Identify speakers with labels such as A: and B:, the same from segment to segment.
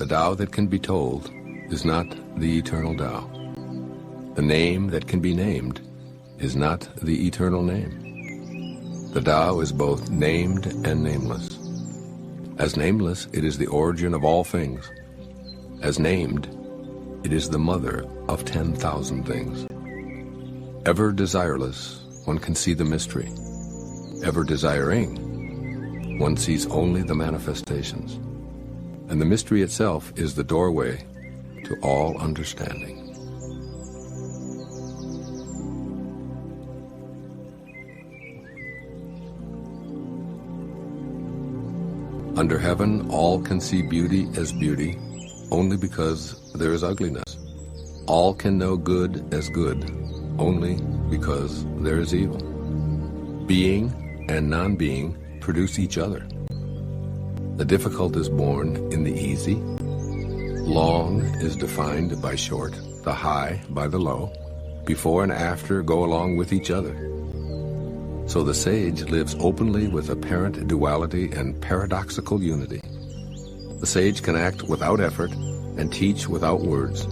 A: The Tao that can be told is not the eternal Tao. The name that can be named is not the eternal name. The Tao is both named and nameless. As nameless, it is the origin of all things. As named, it is the mother of 10,000 things. Ever desireless, one can see the mystery. Ever desiring, one sees only the manifestations. And the mystery itself is the doorway to all understanding. Under heaven, all can see beauty as beauty, only because there is ugliness. All can know good as good, only because there is evil. Being and non-being produce each other. The difficult is born in the easy. Long is defined by short, the high by the low. Before and after go along with each other. So the sage lives openly with apparent duality and paradoxical unity. The sage can act without effort and teach without words,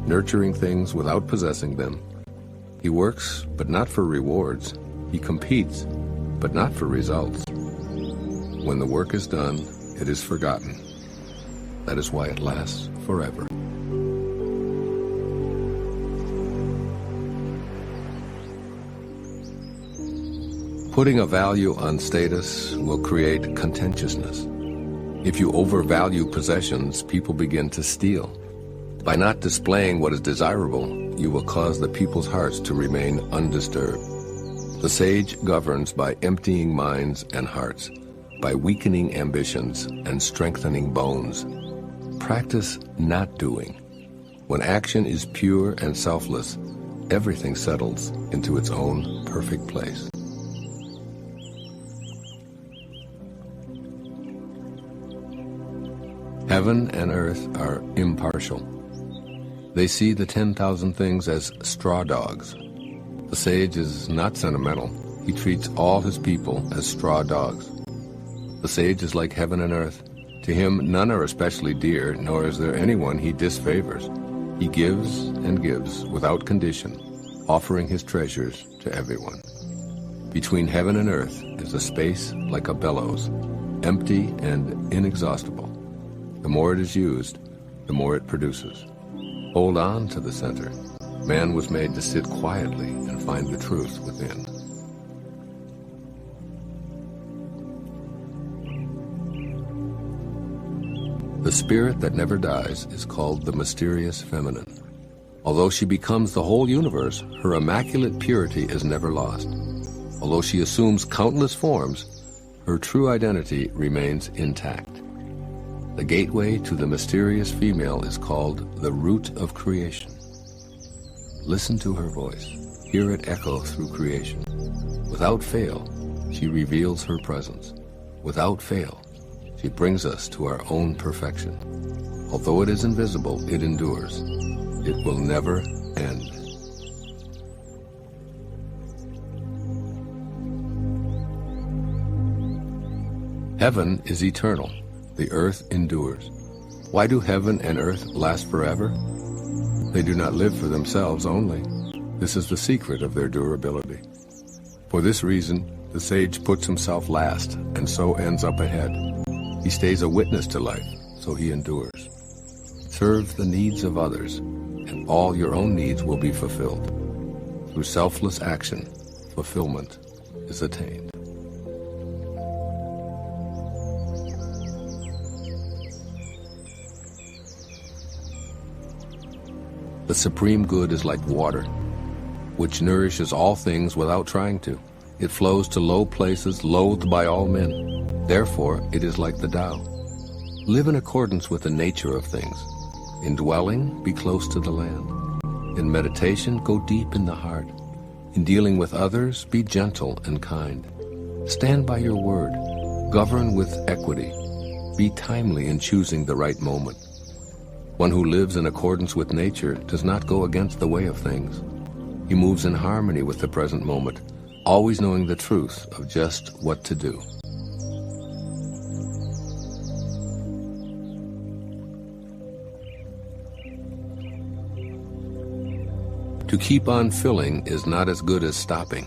A: nurturing things without possessing them. He works, but not for rewards. He competes, but not for results. When the work is done, it is forgotten. That is why it lasts forever. Putting a value on status will create contentiousness. If you overvalue possessions, people begin to steal. By not displaying what is desirable, you will cause the people's hearts to remain undisturbed. The sage governs by emptying minds and hearts, by weakening ambitions and strengthening bones. Practice not doing. When action is pure and selfless, everything settles into its own perfect place. Heaven and earth are impartial. They see the 10,000 things as straw dogs. The sage is not sentimental. He treats all his people as straw dogs. The sage is like heaven and earth. To him, none are especially dear, nor is there anyone he disfavors. He gives and gives without condition, offering his treasures to everyone. Between heaven and earth is a space like a bellows, empty and inexhaustible. The more it is used, the more it produces. Hold on to the center. Man was made to sit quietly and find the truth within. The spirit that never dies is called the mysterious feminine. Although she becomes the whole universe, her immaculate purity is never lost. Although she assumes countless forms, her true identity remains intact. The gateway to the mysterious female is called the root of creation. Listen to her voice. Hear it echo through creation. Without fail, she reveals her presence. Without fail, she brings us to our own perfection. Although it is invisible, it endures. It will never end. Heaven is eternal. The earth endures. Why do heaven and earth last forever? They do not live for themselves only. This is the secret of their durability. For this reason, the sage puts himself last and so ends up ahead. He stays a witness to life, so he endures. Serve the needs of others, and all your own needs will be fulfilled. Through selfless action, fulfillment is attained. The supreme good is like water, which nourishes all things without trying to. It flows to low places, loathed by all men. Therefore, it is like the Tao. Live in accordance with the nature of things. In dwelling, be close to the land. In meditation, go deep in the heart. In dealing with others, be gentle and kind. Stand by your word. Govern with equity. Be timely in choosing the right moment. One who lives in accordance with nature does not go against the way of things. He moves in harmony with the present moment, always knowing the truth of just what to do. To keep on filling is not as good as stopping.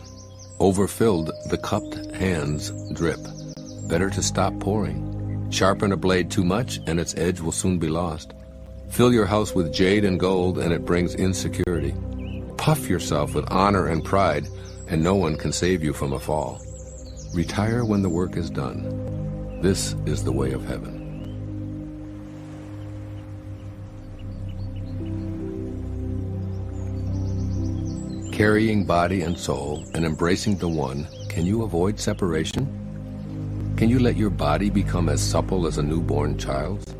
A: Overfilled, the cupped hands drip. Better to stop pouring. Sharpen a blade too much, and its edge will soon be lost. Fill your house with jade and gold, and it brings insecurity. Puff yourself with honor and pride, and no one can save you from a fall. Retire when the work is done. This is the way of heaven. Carrying body and soul and embracing the one, can you avoid separation? Can you let your body become as supple as a newborn child's?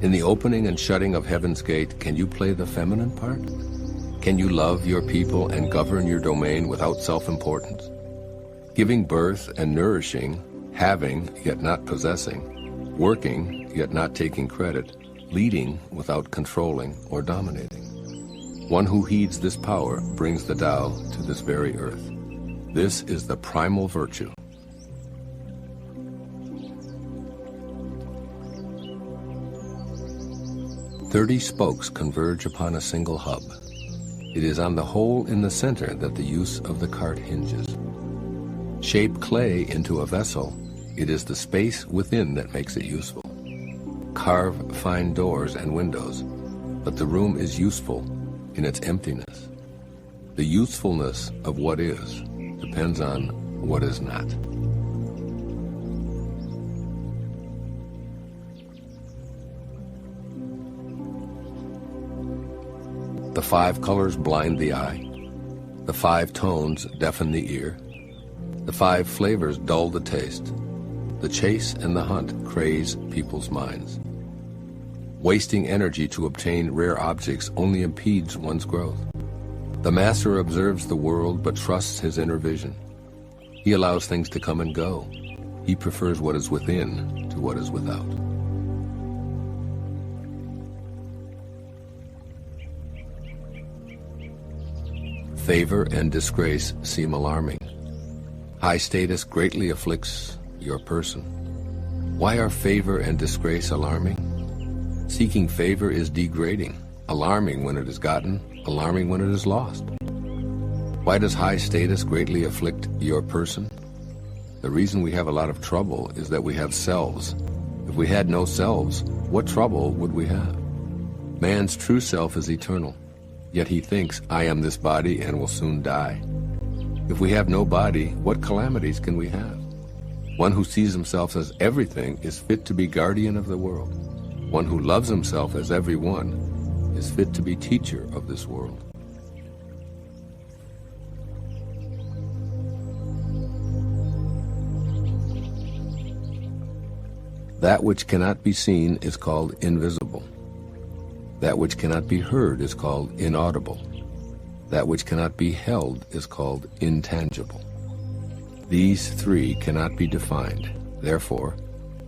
A: In the opening and shutting of heaven's gate, can you play the feminine part? Can you love your people and govern your domain without self-importance? Giving birth and nourishing, having yet not possessing, working yet not taking credit, leading without controlling or dominating. One who heeds this power brings the Tao to this very earth. This is the primal virtue. "30 spokes converge upon a single hub. It is on the hole in the center that the use of the cart hinges. Shape clay into a vessel, it is the space within that makes it useful. Carve fine doors and windows, but the room is useful in its emptiness. The usefulness of what is depends on what is not." The 5 colors blind the eye. The 5 tones deafen the ear. The 5 flavors dull the taste. The chase and the hunt craze people's minds. Wasting energy to obtain rare objects only impedes one's growth. The master observes the world but trusts his inner vision. He allows things to come and go. He prefers what is within to what is without. Favor and disgrace seem alarming. High status greatly afflicts your person. Why are favor and disgrace alarming? Seeking favor is degrading, alarming when it is gotten, alarming when it is lost. Why does high status greatly afflict your person? The reason we have a lot of trouble is that we have selves. If we had no selves, what trouble would we have? Man's true self is eternal, yet he thinks, "I am this body and will soon die." If we have no body, what calamities can we have? One who sees himself as everything is fit to be guardian of the world. One who loves himself as everyone is fit to be teacher of this world. That which cannot be seen is called invisible. That which cannot be heard is called inaudible. That which cannot be held is called intangible. These 3 cannot be defined. Therefore,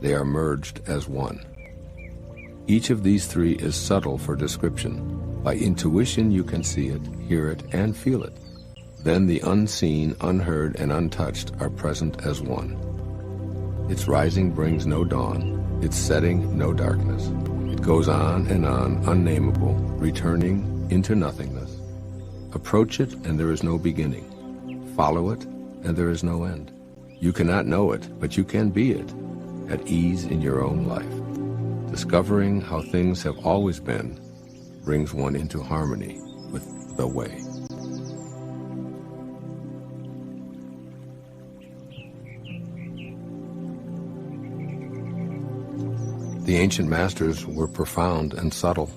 A: they are merged as one. Each of these 3 is subtle for description. By intuition you can see it, hear it, and feel it. Then the unseen, unheard, and untouched are present as one. Its rising brings no dawn, its setting no darkness. It goes on, unnameable, returning into nothingness. Approach it, and there is no beginning. Follow it, and there is no end. You cannot know it, but you can be it, at ease in your own life. Discovering how things have always been brings one into harmony with the way. The ancient masters were profound and subtle.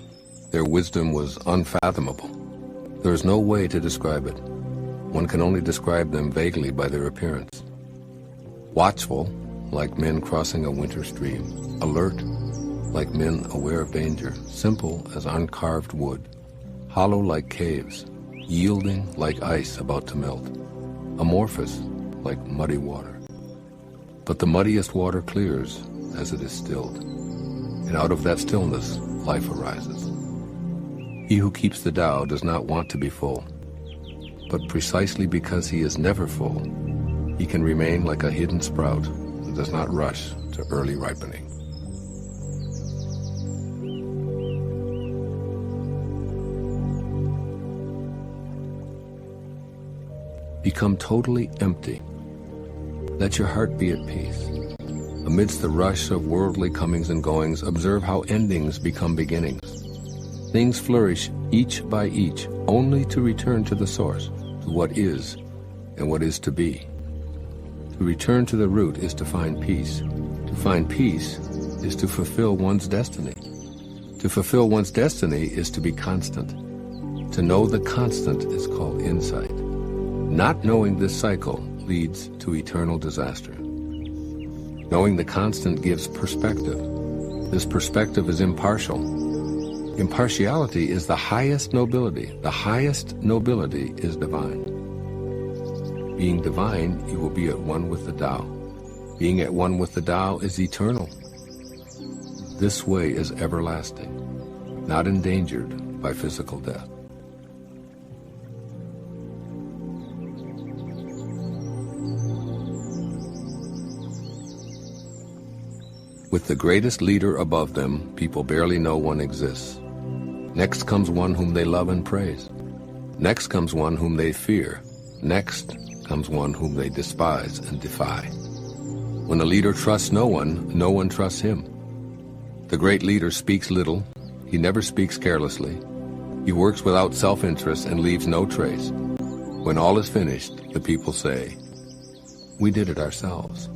A: Their wisdom was unfathomable. There is no way to describe it. One can only describe them vaguely by their appearance. Watchful, like men crossing a winter stream. Alert, like men aware of danger. Simple as uncarved wood. Hollow like caves. Yielding like ice about to melt. Amorphous like muddy water. But the muddiest water clears as it is stilled. And out of that stillness, life arises. He who keeps the Tao does not want to be full. But precisely because he is never full, he can remain like a hidden sprout and does not rush to early ripening. Become totally empty. Let your heart be at peace. Amidst the rush of worldly comings and goings, observe how endings become beginnings. Things flourish each by each, only to return to the source, to what is and what is to be. To return to the root is to find peace. To find peace is to fulfill one's destiny. To fulfill one's destiny is to be constant. To know the constant is called insight. Not knowing this cycle leads to eternal disaster. Knowing the constant gives perspective. This perspective is impartial. Impartiality is the highest nobility. The highest nobility is divine. Being divine, you will be at one with the Tao. Being at one with the Tao is eternal. This way is everlasting, not endangered by physical death. With the greatest leader above them, people barely know one exists. Next comes one whom they love and praise. Next comes one whom they fear. Next comes one whom they despise and defy. When a leader trusts no one trusts him. The great leader speaks little. He never speaks carelessly. He works without self-interest and leaves no trace. When all is finished, the people say, "We did it ourselves."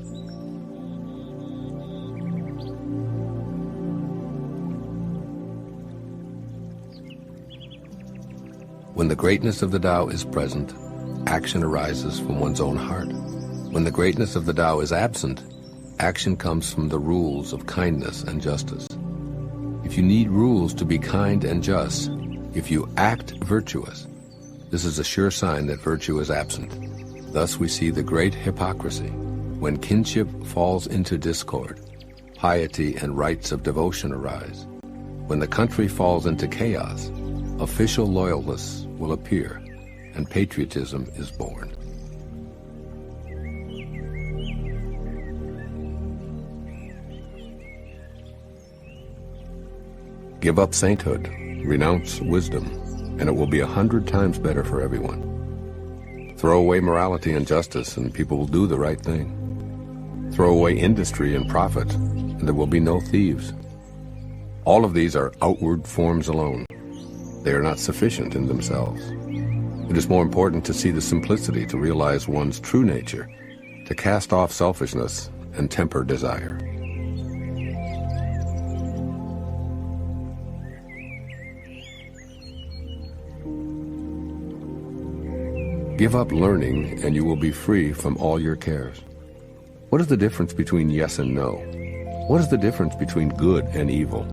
A: When the greatness of the Tao is present, action arises from one's own heart. When the greatness of the Tao is absent, action comes from the rules of kindness and justice. If you need rules to be kind and just, if you act virtuous, this is a sure sign that virtue is absent. Thus we see the great hypocrisy. When kinship falls into discord, piety and rites of devotion arise. When the country falls into chaos, official loyalists will appear, and patriotism is born. Give up sainthood, renounce wisdom, and it will be 100 times better for everyone. Throw away morality and justice, and people will do the right thing. Throw away industry and profit, and there will be no thieves. All of these are outward forms alone. They are not sufficient in themselves. It is more important to see the simplicity, to realize one's true nature, to cast off selfishness and temper desire. Give up learning and you will be free from all your cares. What is the difference between yes and no? What is the difference between good and evil?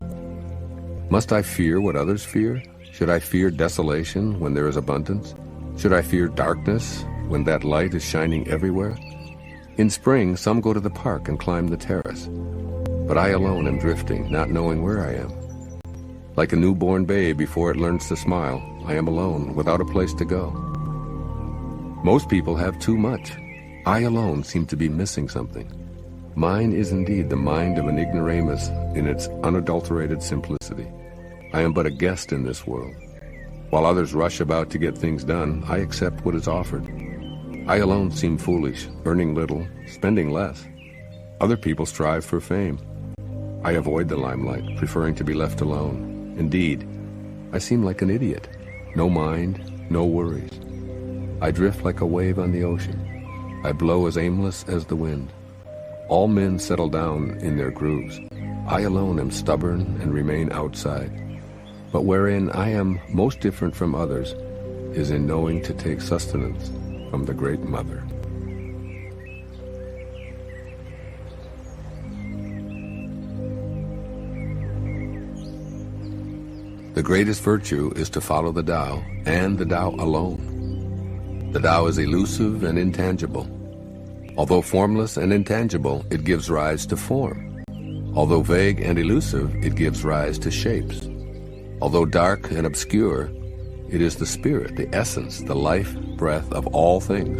A: Must I fear what others fear? Should I fear desolation when there is abundance? Should I fear darkness when that light is shining everywhere? In spring, some go to the park and climb the terrace. But I alone am drifting, not knowing where I am. Like a newborn babe before it learns to smile, I am alone, without a place to go. Most people have too much. I alone seem to be missing something. Mine is indeed the mind of an ignoramus in its unadulterated simplicity. I am but a guest in this world. While others rush about to get things done, I accept what is offered. I alone seem foolish, earning little, spending less. Other people strive for fame. I avoid the limelight, preferring to be left alone. Indeed, I seem like an idiot. No mind, no worries. I drift like a wave on the ocean. I blow as aimless as the wind. All men settle down in their grooves. I alone am stubborn and remain outside. But wherein I am most different from others is in knowing to take sustenance from the Great Mother. The greatest virtue is to follow the Tao, and the Tao alone. The Tao is elusive and intangible. Although formless and intangible, it gives rise to form. Although vague and elusive, it gives rise to shapes. Although dark and obscure, it is the spirit, the essence, the life breath of all things.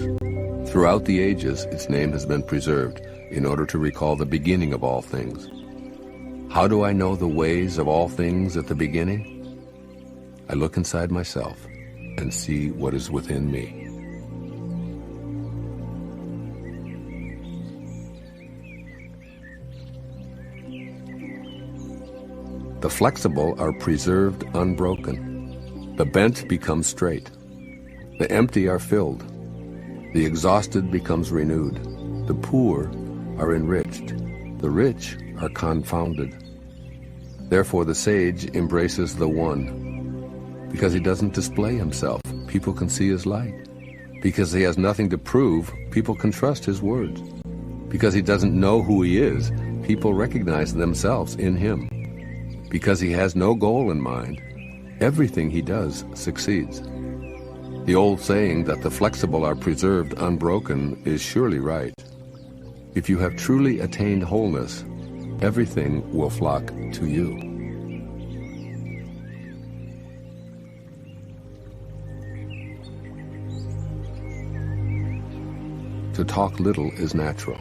A: Throughout the ages, its name has been preserved in order to recall the beginning of all things. How do I know the ways of all things at the beginning? I look inside myself and see what is within me. The flexible are preserved unbroken. The bent become straight. The empty are filled. The exhausted becomes renewed. The poor are enriched. The rich are confounded. Therefore the sage embraces the one. Because he doesn't display himself, people can see his light. Because he has nothing to prove, people can trust his words. Because he doesn't know who he is, people recognize themselves in him. Because he has no goal in mind, everything he does succeeds. The old saying that the flexible are preserved unbroken is surely right. If you have truly attained wholeness, everything will flock to you. To talk little is natural.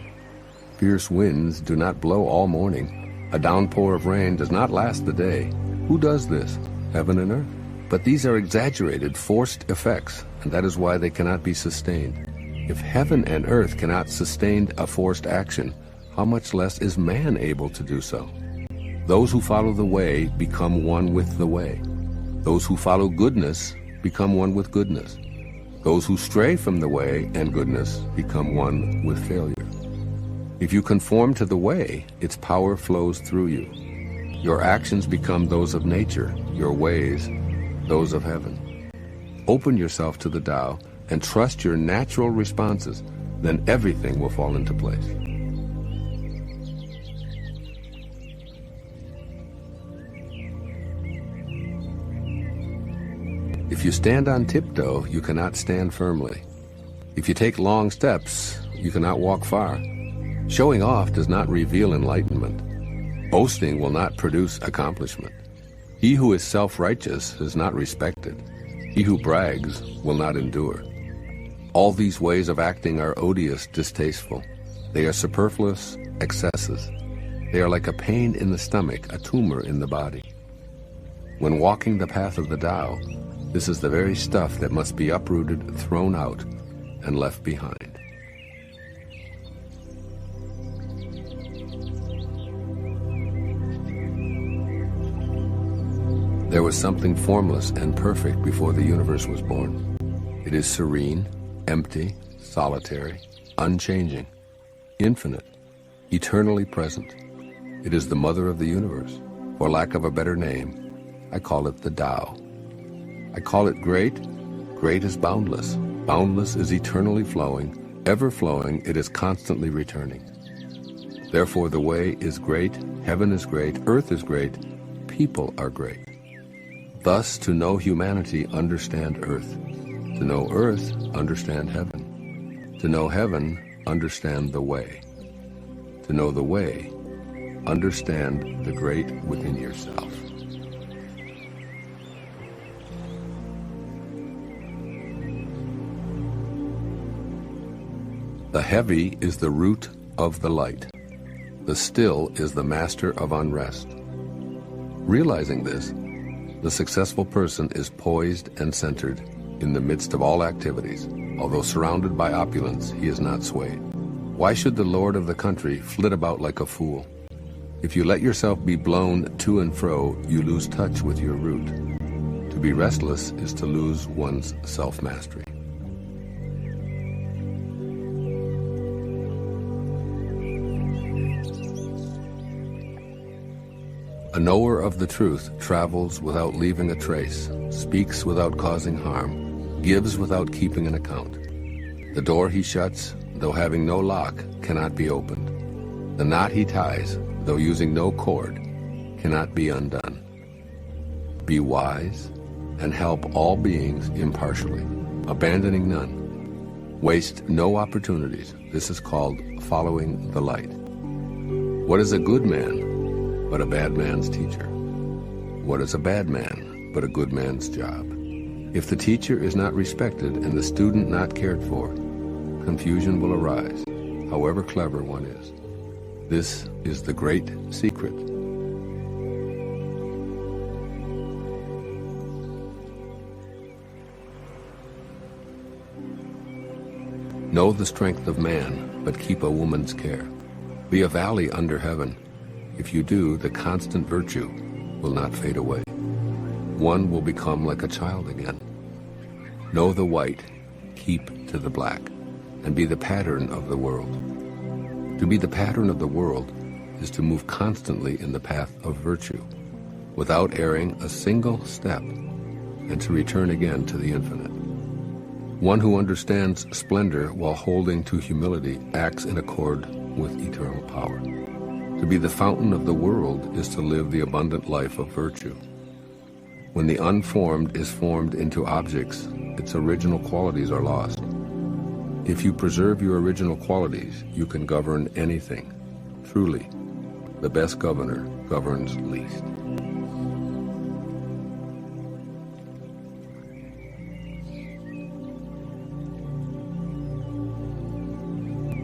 A: Fierce winds do not blow all morning. A downpour of rain does not last the day. Who does this? Heaven and earth? But these are exaggerated, forced effects, and that is why they cannot be sustained. If heaven and earth cannot sustain a forced action, how much less is man able to do so? Those who follow the way become one with the way. Those who follow goodness become one with goodness. Those who stray from the way and goodness become one with failure. If you conform to the way, its power flows through you. Your actions become those of nature, your ways those of heaven. Open yourself to the Tao and trust your natural responses, then everything will fall into place. If you stand on tiptoe, you cannot stand firmly. If you take long steps, you cannot walk far. Showing off does not reveal enlightenment. Boasting will not produce accomplishment. He who is self-righteous is not respected. He who brags will not endure. All these ways of acting are odious, distasteful. They are superfluous excesses. They are like a pain in the stomach, a tumor in the body. When walking the path of the Tao, this is the very stuff that must be uprooted, thrown out, and left behind. There was something formless and perfect before the universe was born. It is serene, empty, solitary, unchanging, infinite, eternally present. It is the mother of the universe. For lack of a better name, I call it the Tao. I call it great. Great is boundless. Boundless is eternally flowing. Ever flowing, it is constantly returning. Therefore the way is great, heaven is great, earth is great, people are great. Thus, to know humanity, understand earth. To know earth, understand heaven. To know heaven, understand the way. To know the way, understand the great within yourself. The heavy is the root of the light. The still is the master of unrest. Realizing this, the successful person is poised and centered in the midst of all activities. Although surrounded by opulence, he is not swayed. Why should the lord of the country flit about like a fool? If you let yourself be blown to and fro, you lose touch with your root. To be restless is to lose one's self-mastery. A knower of the truth travels without leaving a trace, speaks without causing harm, gives without keeping an account. The door he shuts, though having no lock, cannot be opened. The knot he ties, though using no cord, cannot be undone. Be wise and help all beings impartially, abandoning none. Waste no opportunities. This is called following the light. What is a good man but a bad man's teacher? What is a bad man but a good man's job? If the teacher is not respected and the student not cared for, confusion will arise, however clever one is. This is the great secret. Know the strength of man, but keep a woman's care. Be a valley under heaven. If you do, the constant virtue will not fade away. One will become like a child again. Know the white, keep to the black, and be the pattern of the world. To be the pattern of the world is to move constantly in the path of virtue, without erring a single step, and to return again to the infinite. One who understands splendor while holding to humility acts in accord with eternal power. To be the fountain of the world is to live the abundant life of virtue. When the unformed is formed into objects, its original qualities are lost. If you preserve your original qualities, you can govern anything. Truly, the best governor governs least.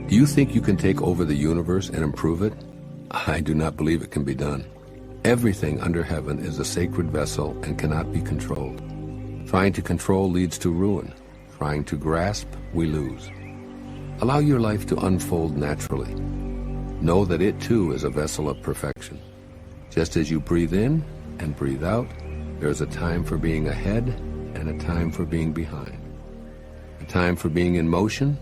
A: Do you think you can take over the universe and improve it? I do not believe it can be done. Everything under heaven is a sacred vessel and cannot be controlled. Trying to control leads to ruin. Trying to grasp, we lose. Allow your life to unfold naturally. Know that it too is a vessel of perfection. Just as you breathe in and breathe out, there is a time for being ahead and a time for being behind. A time for being in motion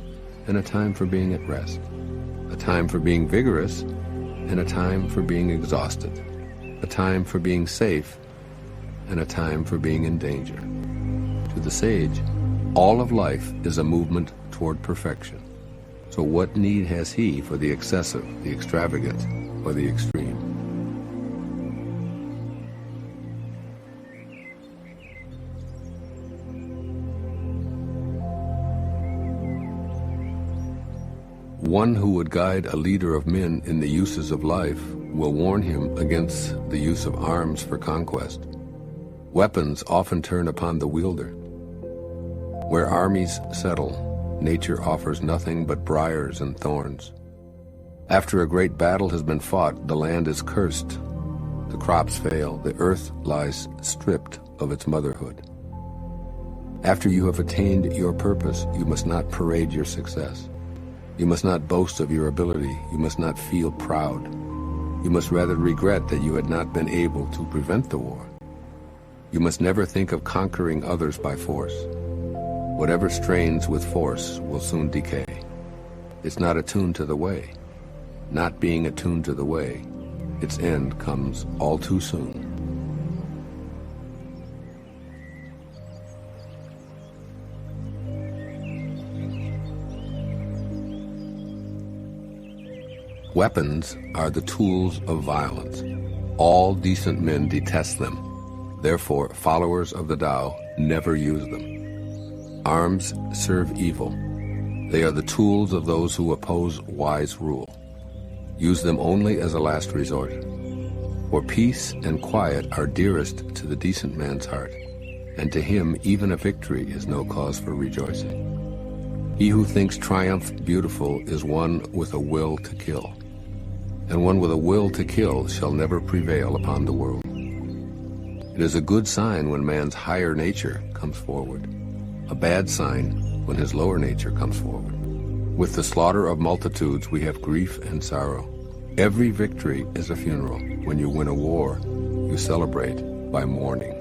A: and a time for being at rest. A time for being vigorous and a time for being exhausted. A time for being safe and a time for being in danger. To the sage, all of life is a movement toward perfection. So what need has he for the excessive, the extravagant, or the extreme? One who would guide a leader of men in the uses of life will warn him against the use of arms for conquest. Weapons often turn upon the wielder. Where armies settle, nature offers nothing but briars and thorns. After a great battle has been fought, the land is cursed. The crops fail, the earth lies stripped of its motherhood. After you have attained your purpose, you must not parade your success. You must not boast of your ability. You must not feel proud. You must rather regret that you had not been able to prevent the war. You must never think of conquering others by force. Whatever strains with force will soon decay. It's not attuned to the way. Not being attuned to the way, its end comes all too soon. Weapons are the tools of violence. All decent men detest them. Therefore, followers of the Tao never use them. Arms serve evil. They are the tools of those who oppose wise rule. Use them only as a last resort. For peace and quiet are dearest to the decent man's heart, and to him even a victory is no cause for rejoicing. He who thinks triumph beautiful is one with a will to kill. And one with a will to kill shall never prevail upon the world. It is a good sign when man's higher nature comes forward, a bad sign when his lower nature comes forward. With the slaughter of multitudes we have grief and sorrow. Every victory is a funeral. When you win a war, you celebrate by mourning.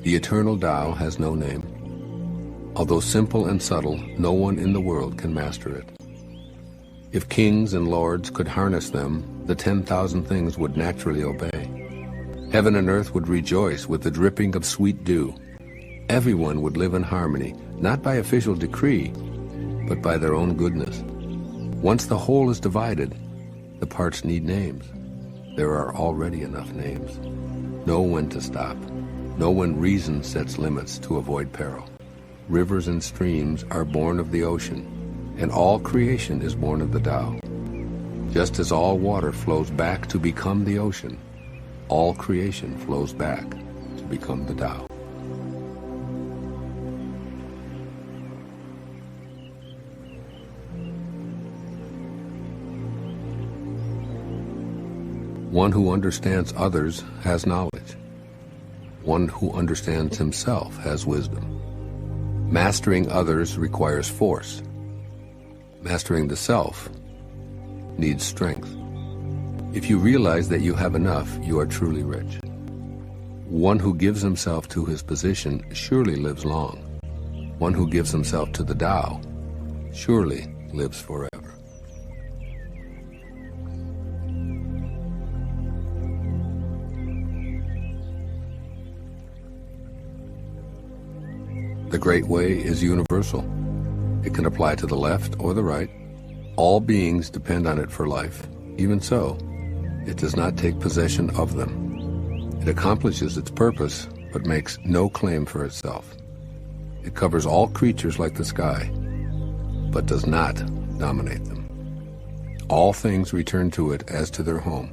A: The eternal Tao has no name. Although simple and subtle, no one in the world can master it. If kings and lords could harness them, the 10,000 things would naturally obey. Heaven and earth would rejoice with the dripping of sweet dew. Everyone would live in harmony, not by official decree, but by their own goodness. Once the whole is divided, the parts need names. There are already enough names. Know when to stop. Know when reason sets limits to avoid peril. Rivers and streams are born of the ocean, and all creation is born of the Tao. Just as all water flows back to become the ocean, all creation flows back to become the Tao. One who understands others has knowledge. One who understands himself has wisdom. Mastering others requires force. Mastering the self needs strength. If you realize that you have enough, you are truly rich. One who gives himself to his position surely lives long. One who gives himself to the Tao surely lives forever. The Great Way is universal. It can apply to the left or the right. All beings depend on it for life. Even so, it does not take possession of them. It accomplishes its purpose, but makes no claim for itself. It covers all creatures like the sky, but does not dominate them. All things return to it as to their home,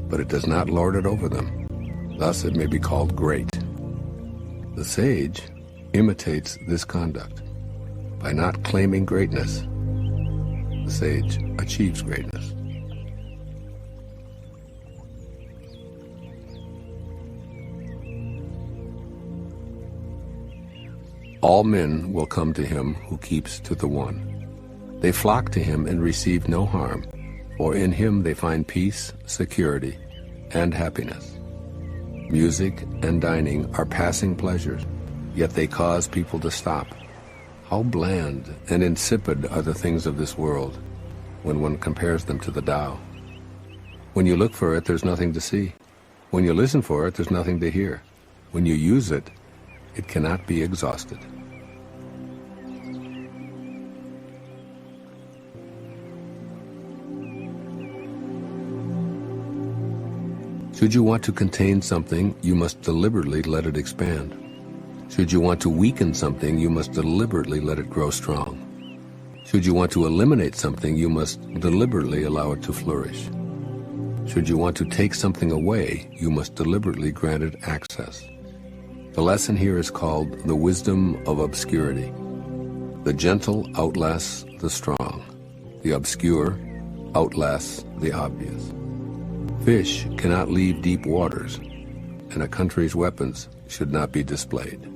A: but it does not lord it over them. Thus it may be called great. The sage imitates this conduct. By not claiming greatness, the sage achieves greatness. All men will come to him who keeps to the One. They flock to him and receive no harm, for in him they find peace, security, and happiness. Music and dining are passing pleasures, yet they cause people to stop. How bland and insipid are the things of this world when one compares them to the Tao. When you look for it, there's nothing to see. When you listen for it, there's nothing to hear. When you use it, it cannot be exhausted. Should you want to contain something, you must deliberately let it expand. Should you want to weaken something, you must deliberately let it grow strong. Should you want to eliminate something, you must deliberately allow it to flourish. Should you want to take something away, you must deliberately grant it access. The lesson here is called the wisdom of obscurity. The gentle outlasts the strong. The obscure outlasts the obvious. Fish cannot leave deep waters, and a country's weapons should not be displayed.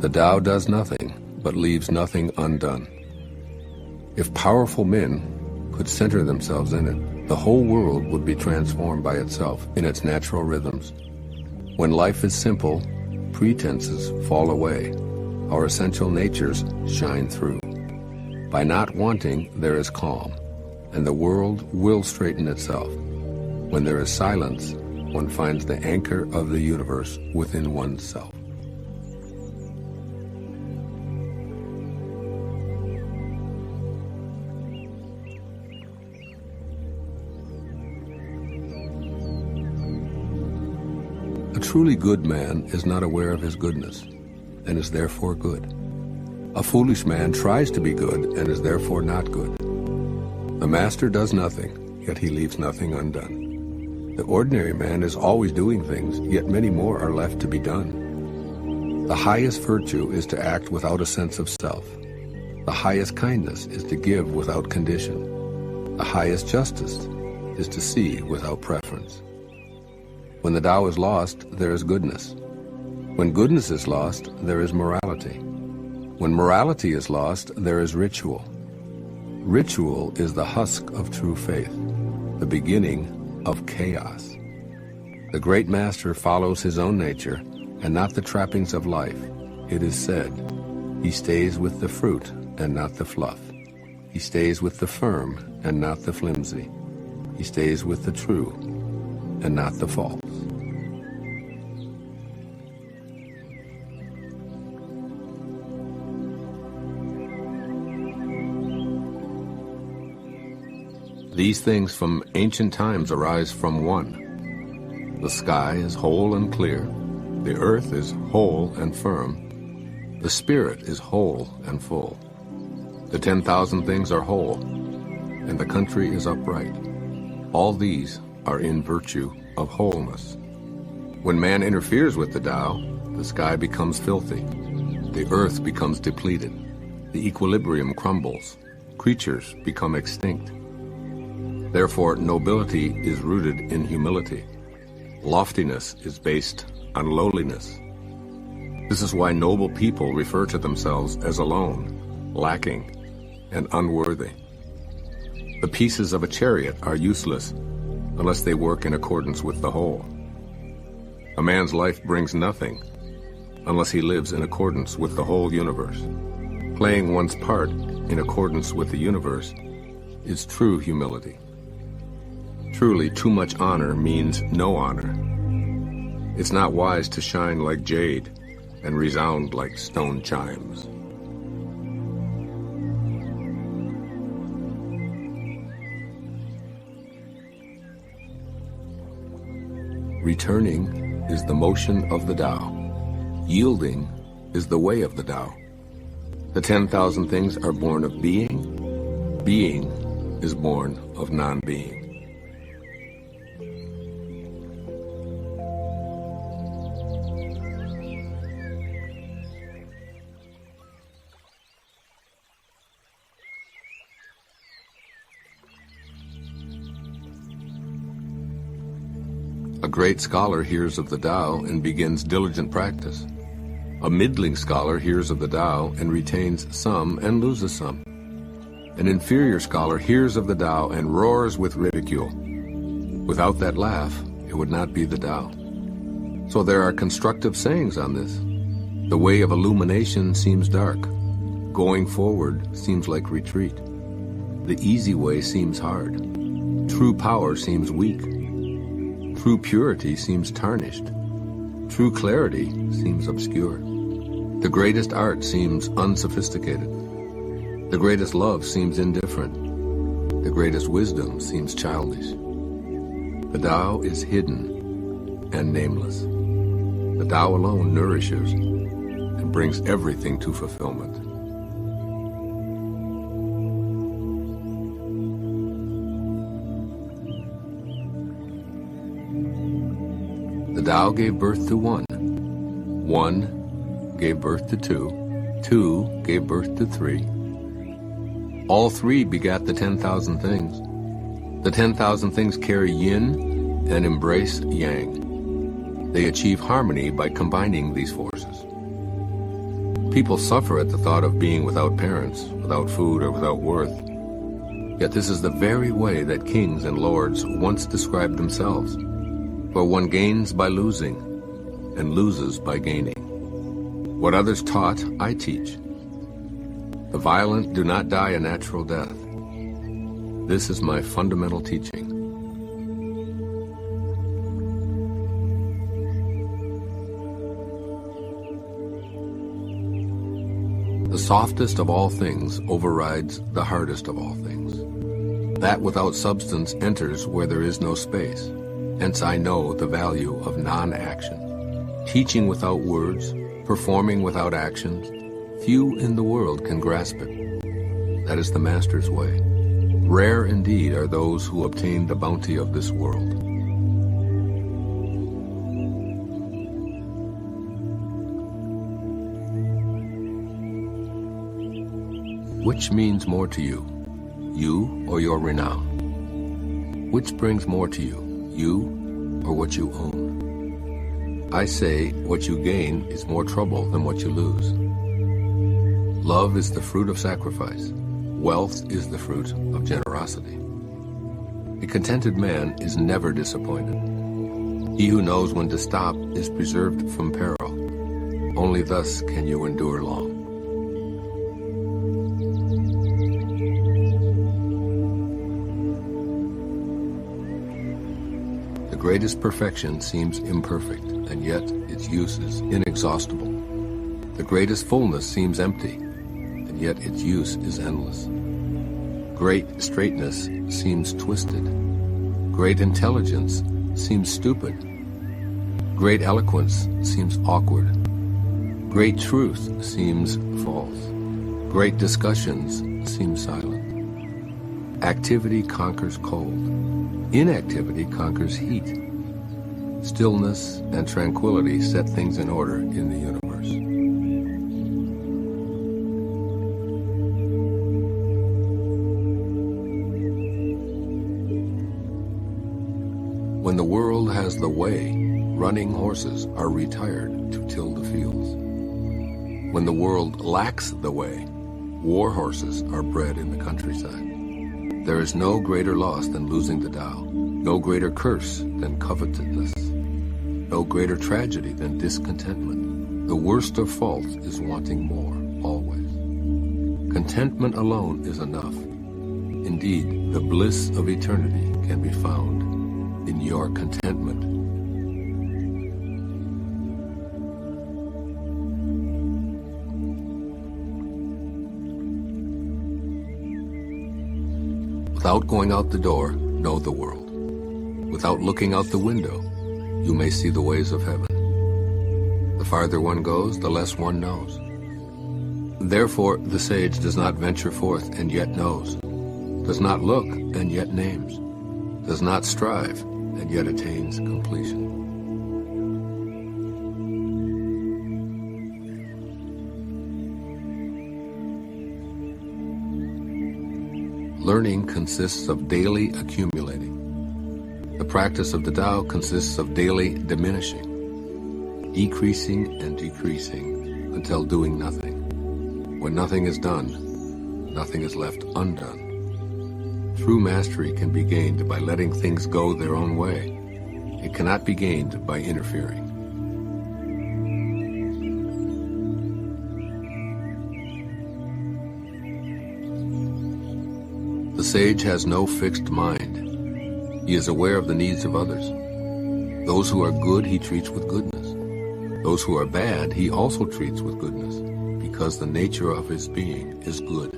A: The Tao does nothing, but leaves nothing undone. If powerful men could center themselves in it, the whole world would be transformed by itself in its natural rhythms. When life is simple, pretenses fall away. Our essential natures shine through. By not wanting, there is calm, and the world will straighten itself. When there is silence, one finds the anchor of the universe within oneself. A truly good man is not aware of his goodness, and is therefore good. A foolish man tries to be good, and is therefore not good. The master does nothing, yet he leaves nothing undone. The ordinary man is always doing things, yet many more are left to be done. The highest virtue is to act without a sense of self. The highest kindness is to give without condition. The highest justice is to see without preference. When the Tao is lost, there is goodness. When goodness is lost, there is morality. When morality is lost, there is ritual. Ritual is the husk of true faith, the beginning of chaos. The great master follows his own nature and not the trappings of life. It is said, he stays with the fruit and not the fluff. He stays with the firm and not the flimsy. He stays with the true and not the false. These things from ancient times arise from one. The sky is whole and clear. The earth is whole and firm. The spirit is whole and full. The 10,000 things are whole, and the country is upright. All these are in virtue of wholeness. When man interferes with the Tao, the sky becomes filthy. The earth becomes depleted. The equilibrium crumbles. creatures become extinct. Therefore, nobility is rooted in humility. Loftiness is based on lowliness. This is why noble people refer to themselves as alone, lacking, and unworthy. The pieces of a chariot are useless unless they work in accordance with the whole. A man's life brings nothing unless he lives in accordance with the whole universe. Playing one's part in accordance with the universe is true humility. Truly, too much honor means no honor. It's not wise to shine like jade and resound like stone chimes. Returning is the motion of the Tao. Yielding is the way of the Tao. The 10,000 things are born of being. Being is born of non-being. A great scholar hears of the Tao and begins diligent practice. A middling scholar hears of the Tao and retains some and loses some. An inferior scholar hears of the Tao and roars with ridicule. Without that laugh, it would not be the Tao. So there are constructive sayings on this. The way of illumination seems dark. Going forward seems like retreat. The easy way seems hard. True power seems weak. True purity seems tarnished. True clarity seems obscure. The greatest art seems unsophisticated. The greatest love seems indifferent. The greatest wisdom seems childish. The Tao is hidden and nameless. The Tao alone nourishes and brings everything to fulfillment. The Tao gave birth to one. One gave birth to two. Two gave birth to three. All three begat the 10,000 things. The 10,000 things carry yin and embrace yang. They achieve harmony by combining these forces. People suffer at the thought of being without parents, without food, or without worth. Yet this is the very way that kings and lords once described themselves. For one gains by losing, and loses by gaining. What others taught, I teach. The violent do not die a natural death. This is my fundamental teaching. The softest of all things overrides the hardest of all things. That without substance enters where there is no space. Hence I know the value of non-action. Teaching without words, performing without actions, few in the world can grasp it. That is the Master's way. Rare indeed are those who obtain the bounty of this world. Which means more to you, you or your renown? Which brings more to you, you or what you own? I say what you gain is more trouble than what you lose. Love is the fruit of sacrifice. Wealth is the fruit of generosity. A contented man is never disappointed. He who knows when to stop is preserved from peril. Only thus can you endure long. The greatest perfection seems imperfect, and yet its use is inexhaustible. The greatest fullness seems empty, and yet its use is endless. Great straightness seems twisted. Great intelligence seems stupid. Great eloquence seems awkward. Great truth seems false. Great discussions seem silent. Activity conquers cold. Inactivity conquers heat. Stillness and tranquility set things in order in the universe. When the world has the way, running horses are retired to till the fields. When the world lacks the way, war horses are bred in the countryside. There is no greater loss than losing the Tao, no greater curse than covetousness, no greater tragedy than discontentment. The worst of faults is wanting more, always. Contentment alone is enough. Indeed, the bliss of eternity can be found in your contentment. Without going out the door, know the world. Without looking out the window, you may see the ways of heaven. The farther one goes, the less one knows. Therefore, the sage does not venture forth and yet knows, does not look and yet names, does not strive and yet attains completion. Learning consists of daily accumulating. The practice of the Tao consists of daily diminishing, decreasing and decreasing until doing nothing. When nothing is done, nothing is left undone. True mastery can be gained by letting things go their own way. It cannot be gained by interfering. The sage has no fixed mind. He is aware of the needs of others. Those who are good he treats with goodness. Those who are bad he also treats with goodness, because the nature of his being is good.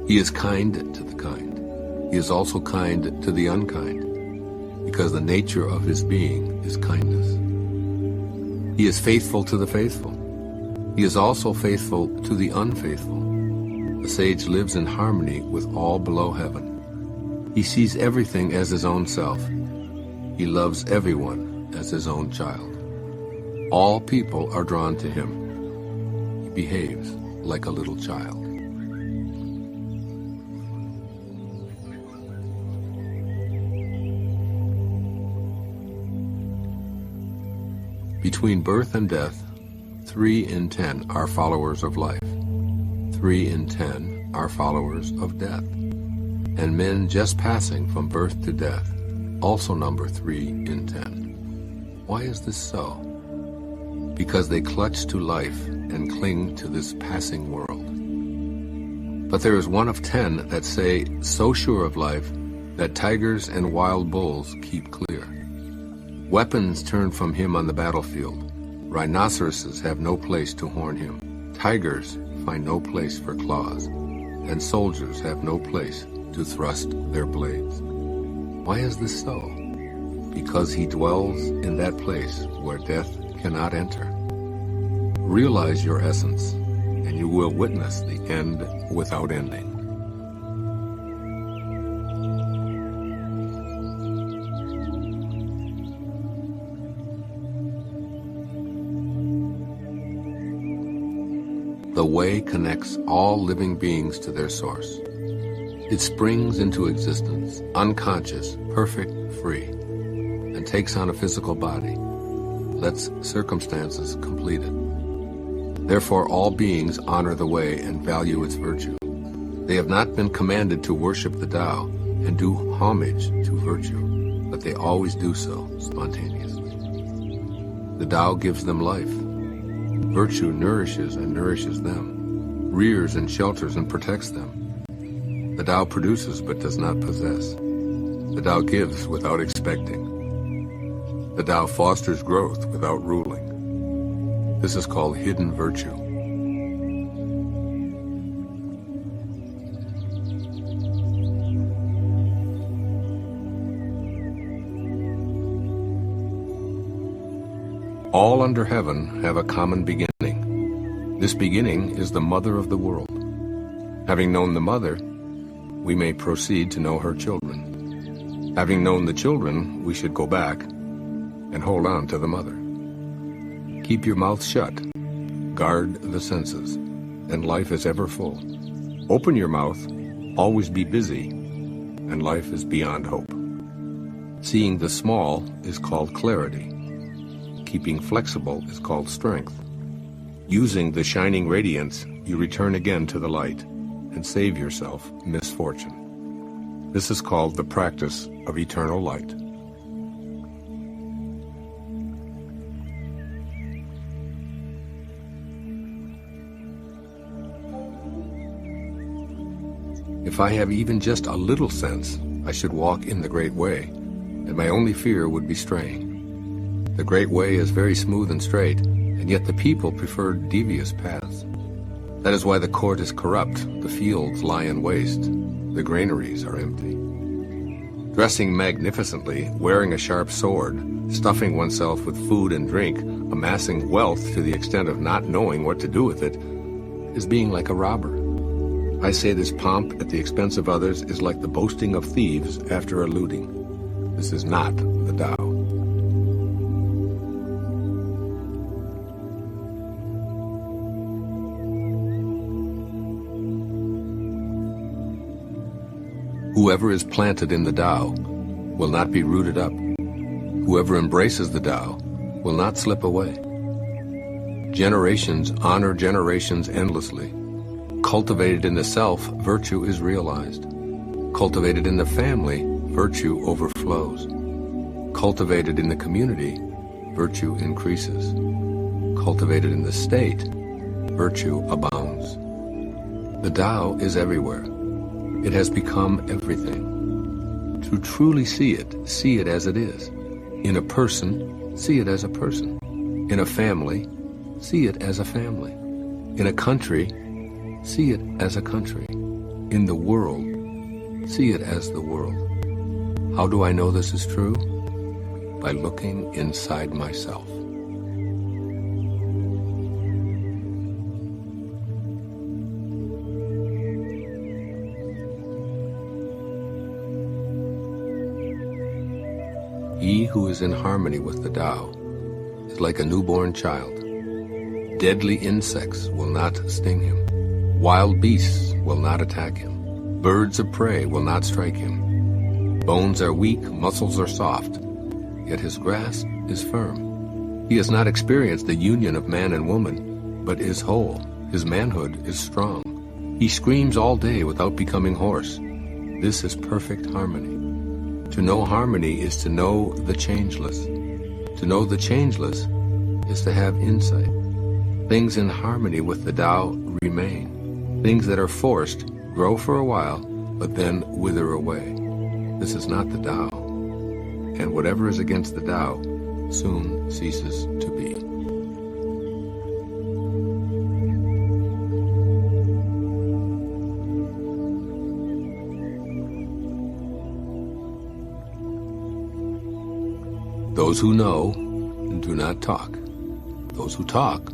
A: He is kind to the kind. He is also kind to the unkind, because the nature of his being is kindness. He is faithful to the faithful. He is also faithful to the unfaithful. The sage lives in harmony with all below heaven. He sees everything as his own self. He loves everyone as his own child. All people are drawn to him. He behaves like a little child. Between birth and death, 3 in 10 are followers of life. 3 in 10 are followers of death. And men just passing from birth to death also number 3 in 10. Why is this so? Because they clutch to life and cling to this passing world. But there is 1 of 10 that say, so sure of life, that tigers and wild bulls keep clear. Weapons turn from him on the battlefield. Rhinoceroses have no place to horn him. Tigers find no place for claws, and soldiers have no place to thrust their blades. Why is this so? Because he dwells in that place where death cannot enter. Realize your essence, and you will witness the end without ending. The way connects all living beings to their source. It springs into existence, unconscious, perfect, free, and takes on a physical body, lets circumstances complete it. Therefore, all beings honor the way and value its virtue. They have not been commanded to worship the Tao and do homage to virtue, but they always do so spontaneously. The Tao gives them life. Virtue nourishes and nourishes them, rears and shelters and protects them. The Tao produces but does not possess. The Tao gives without expecting. The Tao fosters growth without ruling. This is called hidden virtue. All under heaven have a common beginning. This beginning is the mother of the world. Having known the mother, we may proceed to know her children. Having known the children, we should go back and hold on to the mother. Keep your mouth shut, guard the senses, and life is ever full. Open your mouth, always be busy, and life is beyond hope. Seeing the small is called clarity. Keeping flexible is called strength. Using the shining radiance, you return again to the light and save yourself misfortune. This is called the practice of eternal light. If I have even just a little sense, I should walk in the great way, and my only fear would be straying. The great way is very smooth and straight, and yet the people prefer devious paths. That is why the court is corrupt, the fields lie in waste, the granaries are empty. Dressing magnificently, wearing a sharp sword, stuffing oneself with food and drink, amassing wealth to the extent of not knowing what to do with it, is being like a robber. I say this pomp at the expense of others is like the boasting of thieves after a looting. This is not the Tao. Whoever is planted in the Tao will not be rooted up. Whoever embraces the Tao will not slip away. Generations honor generations endlessly. Cultivated in the self, virtue is realized. Cultivated in the family, virtue overflows. Cultivated in the community, virtue increases. Cultivated in the state, virtue abounds. The Tao is everywhere. It has become everything. To truly see it as it is. In a person, see it as a person. In a family, see it as a family. In a country, see it as a country. In the world, see it as the world. How do I know this is true? By looking inside myself. He who is in harmony with the Tao is like a newborn child. Deadly insects will not sting him. Wild beasts will not attack him. Birds of prey will not strike him. Bones are weak, muscles are soft, yet his grasp is firm. He has not experienced the union of man and woman, but is whole. His manhood is strong. He screams all day without becoming hoarse. This is perfect harmony. To know harmony is to know the changeless. To know the changeless is to have insight. Things in harmony with the Tao remain. Things that are forced grow for a while, but then wither away. This is not the Tao. And whatever is against the Tao soon ceases to be. Those who know do not talk. Those who talk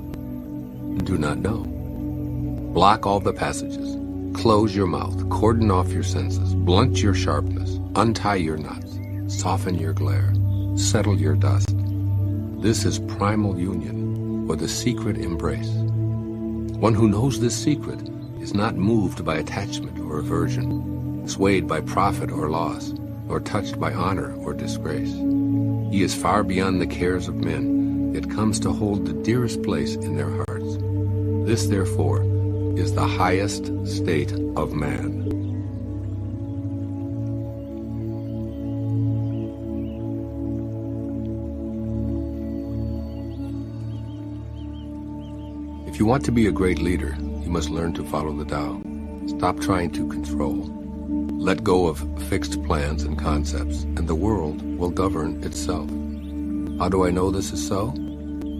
A: do not know. Block all the passages. Close your mouth. Cordon off your senses. Blunt your sharpness. Untie your knots. Soften your glare. Settle your dust. This is primal union, or the secret embrace. One who knows this secret is not moved by attachment or aversion, swayed by profit or loss, or touched by honor or disgrace. He is far beyond the cares of men, yet comes to hold the dearest place in their hearts. This, therefore, is the highest state of man. If you want to be a great leader, you must learn to follow the Tao. Stop trying to control. Let go of fixed plans and concepts, and the world will govern itself. How do I know this is so?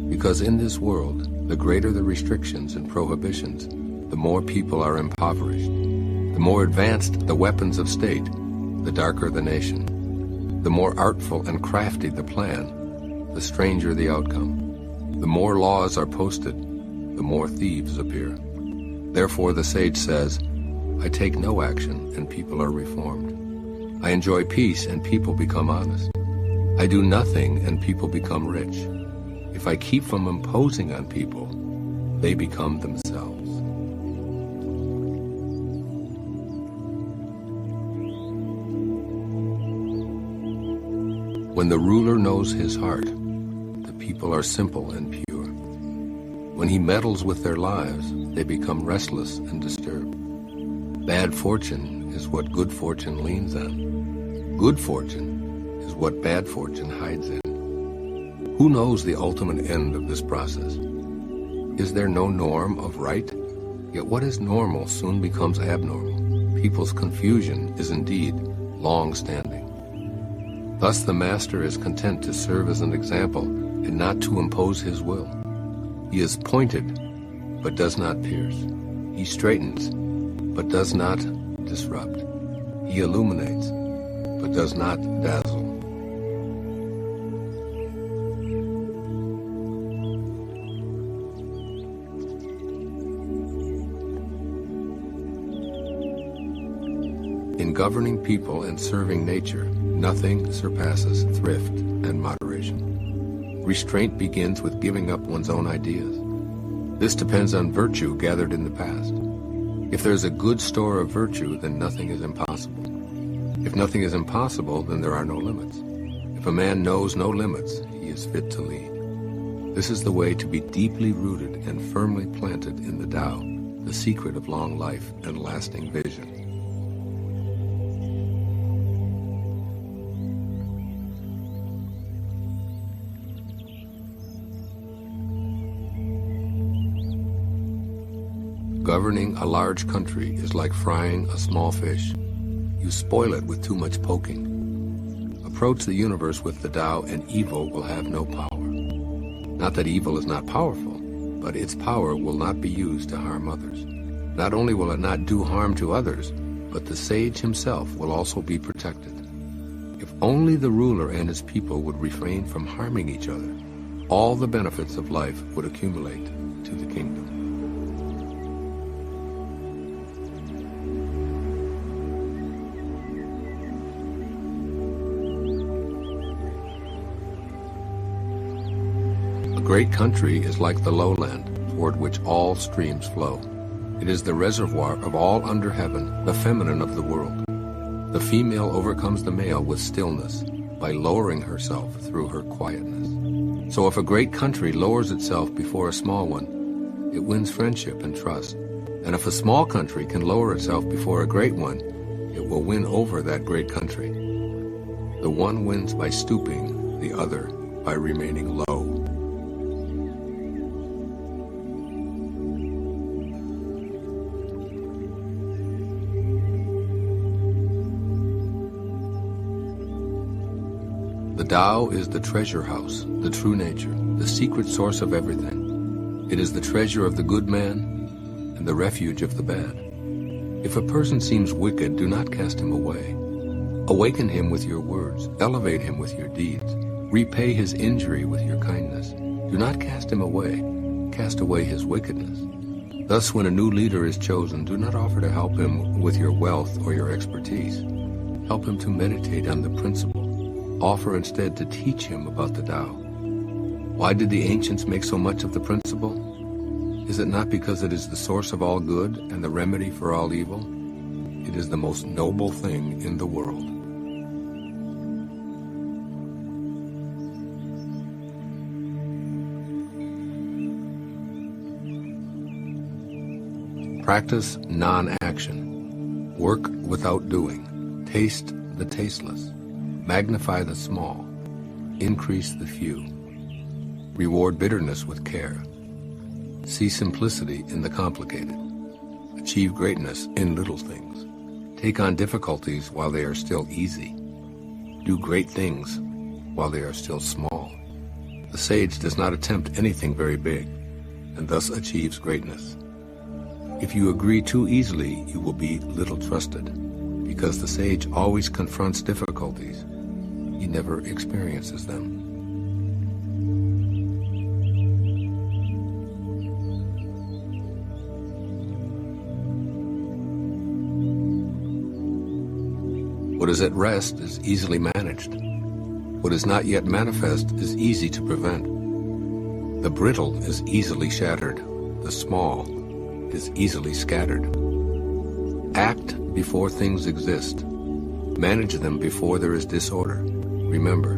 A: Because in this world, the greater the restrictions and prohibitions, the more people are impoverished. The more advanced the weapons of state, the darker the nation. The more artful and crafty the plan, the stranger the outcome. The more laws are posted, the more thieves appear. Therefore the sage says, I take no action and people are reformed. I enjoy peace and people become honest. I do nothing and people become rich. If I keep from imposing on people, they become themselves. When the ruler knows his heart, the people are simple and pure. When he meddles with their lives, they become restless and disturbed. Bad fortune is what good fortune leans on. Good fortune is what bad fortune hides in. Who knows the ultimate end of this process? Is there no norm of right? Yet what is normal soon becomes abnormal. People's confusion is indeed long-standing. Thus the master is content to serve as an example and not to impose his will. He is pointed, but does not pierce. He straightens, but does not disrupt. He illuminates, but does not dazzle. In governing people and serving nature, nothing surpasses thrift and moderation. Restraint begins with giving up one's own ideas. This depends on virtue gathered in the past. If there is a good store of virtue, then nothing is impossible. If nothing is impossible, then there are no limits. If a man knows no limits, he is fit to lead. This is the way to be deeply rooted and firmly planted in the Tao, the secret of long life and lasting vision. Governing a large country is like frying a small fish. You spoil it with too much poking. Approach the universe with the Tao and evil will have no power. Not that evil is not powerful, but its power will not be used to harm others. Not only will it not do harm to others, but the sage himself will also be protected. If only the ruler and his people would refrain from harming each other, all the benefits of life would accumulate to the kingdom. A great country is like the lowland, toward which all streams flow. It is the reservoir of all under heaven, the feminine of the world. The female overcomes the male with stillness, by lowering herself through her quietness. So if a great country lowers itself before a small one, it wins friendship and trust. And if a small country can lower itself before a great one, it will win over that great country. The one wins by stooping, the other by remaining low. The Tao is the treasure house, the true nature, the secret source of everything. It is the treasure of the good man and the refuge of the bad. If a person seems wicked, do not cast him away. Awaken him with your words, elevate him with your deeds, repay his injury with your kindness. Do not cast him away, cast away his wickedness. Thus, when a new leader is chosen, do not offer to help him with your wealth or your expertise. Help him to meditate on the principle. Offer instead to teach him about the Tao. Why did the ancients make so much of the principle? Is it not because it is the source of all good and the remedy for all evil? It is the most noble thing in the world. Practice non-action. Work without doing. Taste the tasteless. Magnify the small, increase the few. Reward bitterness with care. See simplicity in the complicated. Achieve greatness in little things. Take on difficulties while they are still easy. Do great things while they are still small. The sage does not attempt anything very big, and thus achieves greatness. If you agree too easily, you will be little trusted, because the sage always confronts difficulties. He never experiences them. What is at rest is easily managed. What is not yet manifest is easy to prevent. The brittle is easily shattered. The small is easily scattered. Act before things exist. Manage them before there is disorder. Remember,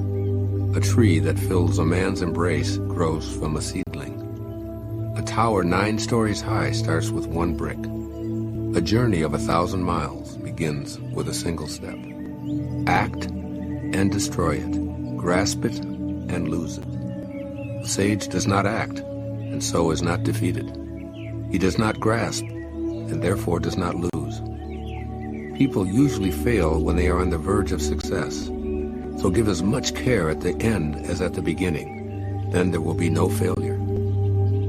A: A tree that fills a man's embrace grows from a seedling. A tower 9 stories high starts with 1 brick. A journey of 1,000 miles begins with a single step. Act and destroy it. Grasp it and lose it. The sage does not act, and so is not defeated. He does not grasp, and therefore does not lose. People usually fail when they are on the verge of success. So give as much care at the end as at the beginning. Then there will be no failure.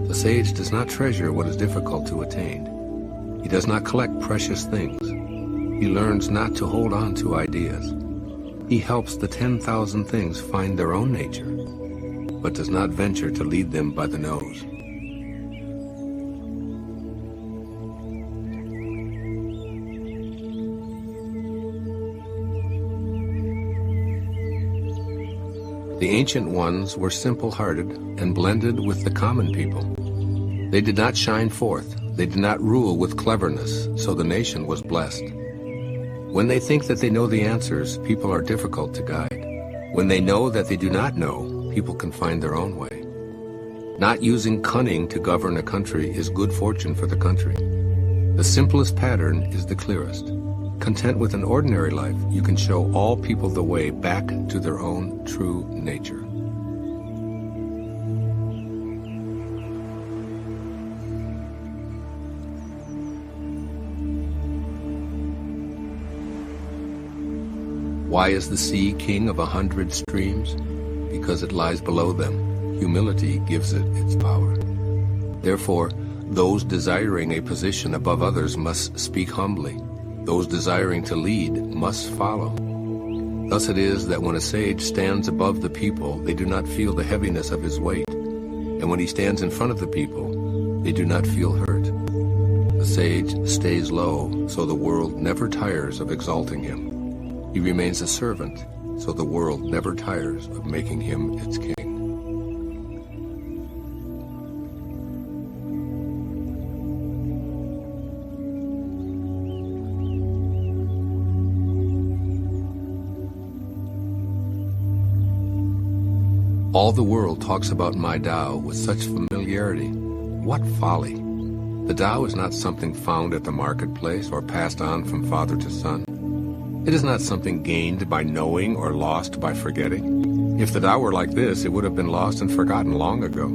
A: The sage does not treasure what is difficult to attain. He does not collect precious things. He learns not to hold on to ideas. He helps the 10,000 things find their own nature, but does not venture to lead them by the nose. The ancient ones were simple-hearted and blended with the common people. They did not shine forth. They did not rule with cleverness, so the nation was blessed. When they think that they know the answers, people are difficult to guide. When they know that they do not know, people can find their own way. Not using cunning to govern a country is good fortune for the country. The simplest pattern is the clearest. Content with an ordinary life, you can show all people the way back to their own true nature. Why is the sea king of 100 streams? Because it lies below them. Humility gives it its power. Therefore, those desiring a position above others must speak humbly. Those desiring to lead must follow. Thus it is that when a sage stands above the people, they do not feel the heaviness of his weight. And when he stands in front of the people, they do not feel hurt. The sage stays low, so the world never tires of exalting him. He remains a servant, so the world never tires of making him its king. All the world talks about my Tao with such familiarity. What folly! The Tao is not something found at the marketplace or passed on from father to son. It is not something gained by knowing or lost by forgetting. If the Tao were like this, it would have been lost and forgotten long ago.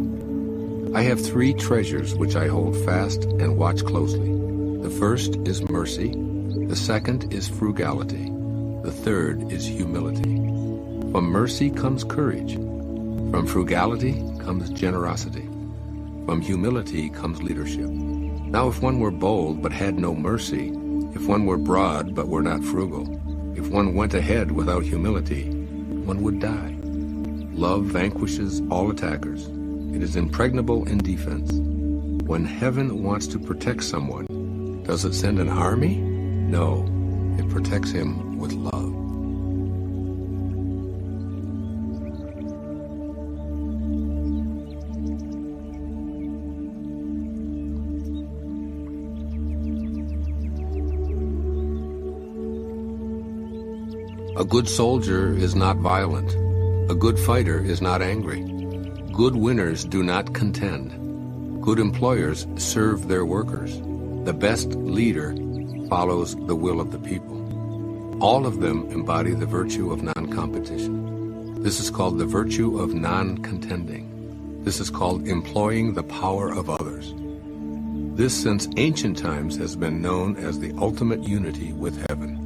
A: I have 3 treasures which I hold fast and watch closely. The first is mercy, the second is frugality, the third is humility. From mercy comes courage. From frugality comes generosity. From humility comes leadership. Now if one were bold but had no mercy, if one were broad but were not frugal, if one went ahead without humility, one would die. Love vanquishes all attackers. It is impregnable in defense. When heaven wants to protect someone, does it send an army? No, it protects him with love. A good soldier is not violent. A good fighter is not angry. Good winners do not contend. Good employers serve their workers. The best leader follows the will of the people. All of them embody the virtue of non-competition. This is called the virtue of non-contending. This is called employing the power of others. This since ancient times has been known as the ultimate unity with heaven.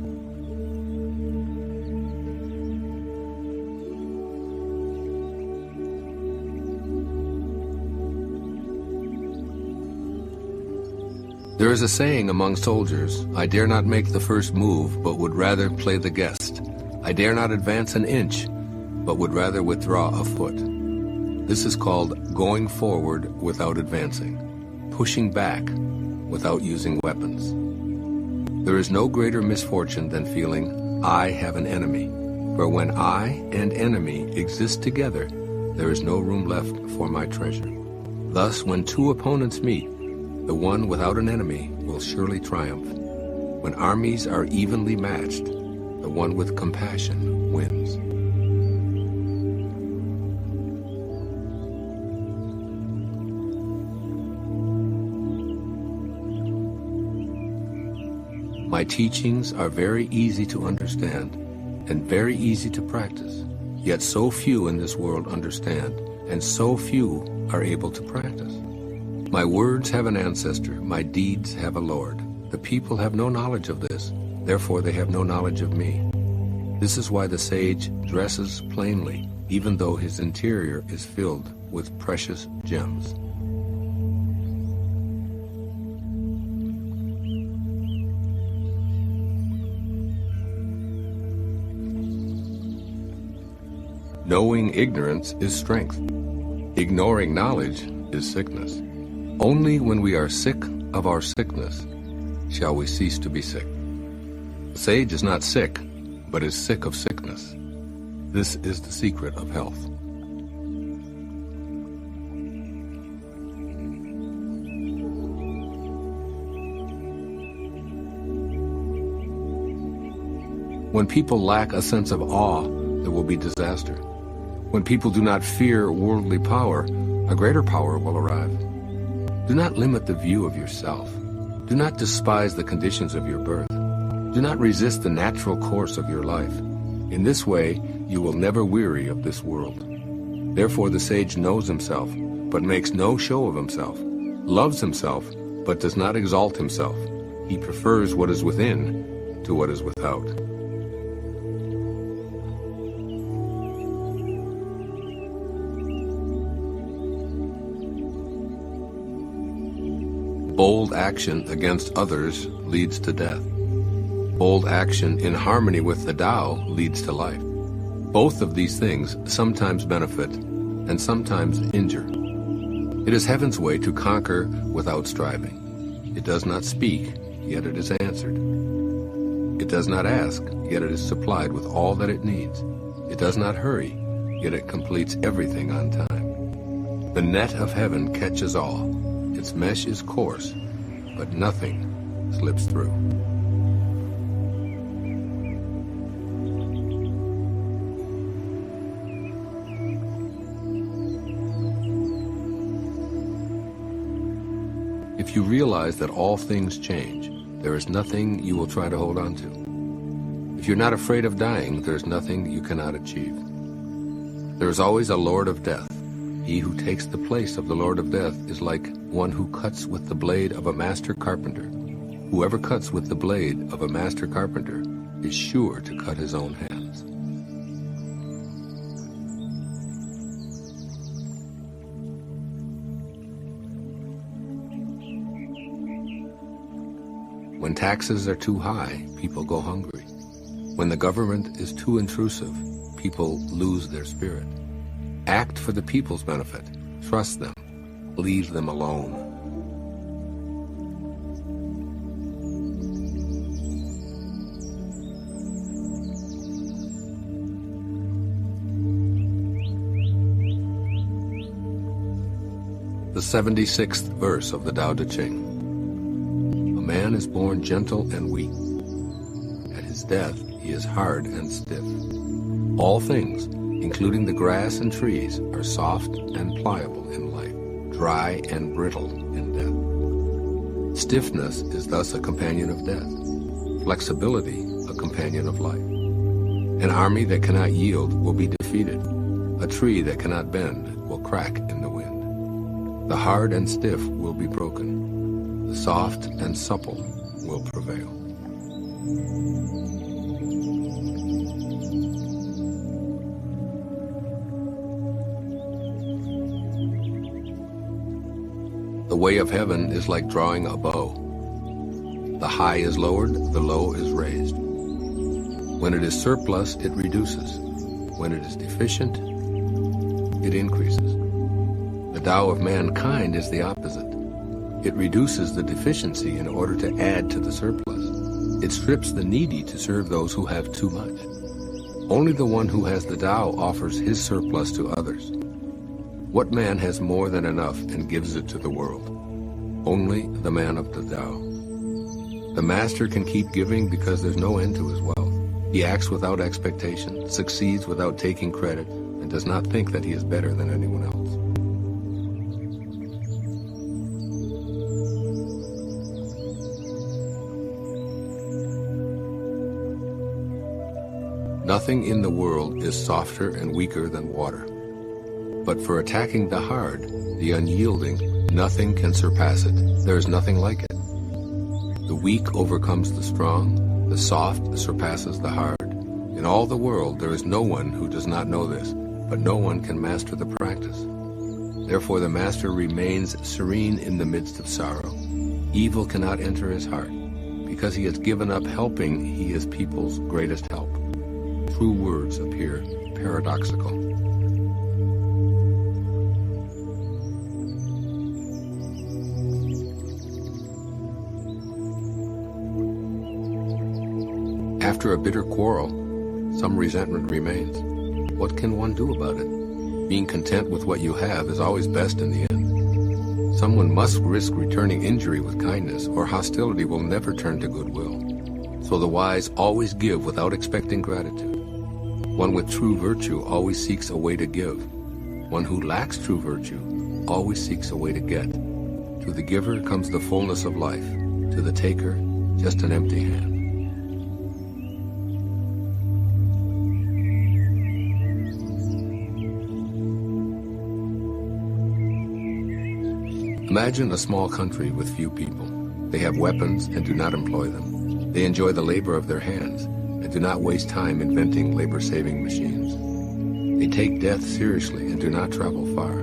A: There is a saying among soldiers, I dare not make the first move, but would rather play the guest. I dare not advance an inch, but would rather withdraw a foot. This is called going forward without advancing, pushing back without using weapons. There is no greater misfortune than feeling, I have an enemy. For when I and enemy exist together, there is no room left for my treasure. Thus, when 2 opponents meet, the one without an enemy will surely triumph. When armies are evenly matched, the one with compassion wins. My teachings are very easy to understand and very easy to practice, yet so few in this world understand, and so few are able to practice. My words have an ancestor, my deeds have a Lord. The people have no knowledge of this, therefore they have no knowledge of me. This is why the sage dresses plainly, even though his interior is filled with precious gems. Knowing ignorance is strength. Ignoring knowledge is sickness. Only when we are sick of our sickness shall we cease to be sick. The sage is not sick, but is sick of sickness. This is the secret of health. When people lack a sense of awe, there will be disaster. When people do not fear worldly power, a greater power will arrive. Do not limit the view of yourself. Do not despise the conditions of your birth. Do not resist the natural course of your life. In this way, you will never weary of this world. Therefore the sage knows himself, but makes no show of himself, loves himself, but does not exalt himself. He prefers what is within to what is without. Bold action against others leads to death. Bold action in harmony with the Tao leads to life. Both of these things sometimes benefit and sometimes injure. It is heaven's way to conquer without striving. It does not speak, yet it is answered. It does not ask, yet it is supplied with all that it needs. It does not hurry, yet it completes everything on time. The net of heaven catches all. Its mesh is coarse, but nothing slips through. If you realize that all things change, there is nothing you will try to hold on to. If you're not afraid of dying, there is nothing you cannot achieve. There is always a Lord of Death. He who takes the place of the Lord of Death is like one who cuts with the blade of a master carpenter. Whoever cuts with the blade of a master carpenter is sure to cut his own hands. When taxes are too high, people go hungry. When the government is too intrusive, people lose their spirit. Act for the people's benefit. Trust them. Leave them alone. The 76th verse of the Tao Te Ching. A man is born gentle and weak. At his death, he is hard and stiff. All things, including the grass and trees, are soft and pliable in life, dry and brittle in death. Stiffness is thus a companion of death, flexibility a companion of life. An army that cannot yield will be defeated. A tree that cannot bend will crack in the wind. The hard and stiff will be broken. The soft and supple will prevail. The way of heaven is like drawing a bow. The high is lowered, the low is raised. When it is surplus, it reduces. When it is deficient, it increases. The Tao of mankind is the opposite. It reduces the deficiency in order to add to the surplus. It strips the needy to serve those who have too much. Only the one who has the Tao offers his surplus to others. What man has more than enough and gives it to the world? Only the man of the Tao. The master can keep giving because there's no end to his wealth. He acts without expectation, succeeds without taking credit, and does not think that he is better than anyone else. Nothing in the world is softer and weaker than water. But for attacking the hard, the unyielding, nothing can surpass it. There is nothing like it. The weak overcomes the strong, the soft surpasses the hard. In all the world there is no one who does not know this, but no one can master the practice. Therefore the master remains serene in the midst of sorrow. Evil cannot enter his heart. Because he has given up helping, he is people's greatest help. True words appear paradoxical. After a bitter quarrel, some resentment remains. What can one do about it? Being content with what you have is always best in the end. Someone must risk returning injury with kindness, or hostility will never turn to goodwill. So the wise always give without expecting gratitude. One with true virtue always seeks a way to give. One who lacks true virtue always seeks a way to get. To the giver comes the fullness of life. To the taker, just an empty hand. Imagine a small country with few people. They have weapons and do not employ them. They enjoy the labor of their hands and do not waste time inventing labor-saving machines. They take death seriously and do not travel far.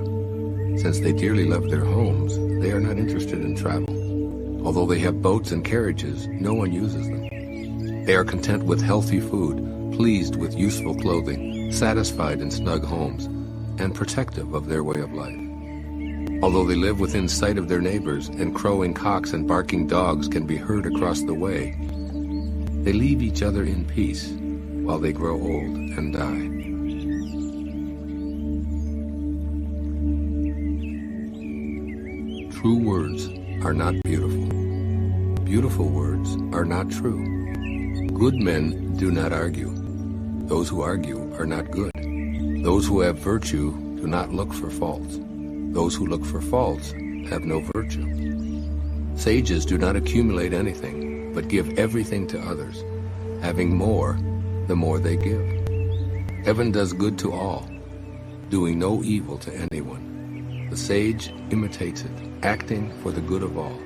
A: Since they dearly love their homes, they are not interested in travel. Although they have boats and carriages, no one uses them. They are content with healthy food, pleased with useful clothing, satisfied in snug homes, and protective of their way of life. Although they live within sight of their neighbors, and crowing cocks and barking dogs can be heard across the way, they leave each other in peace while they grow old and die. True words are not beautiful. Beautiful words are not true. Good men do not argue. Those who argue are not good. Those who have virtue do not look for faults. Those who look for faults have no virtue. Sages do not accumulate anything, but give everything to others. Having more, the more they give. Heaven does good to all, doing no evil to anyone. The sage imitates it, acting for the good of all.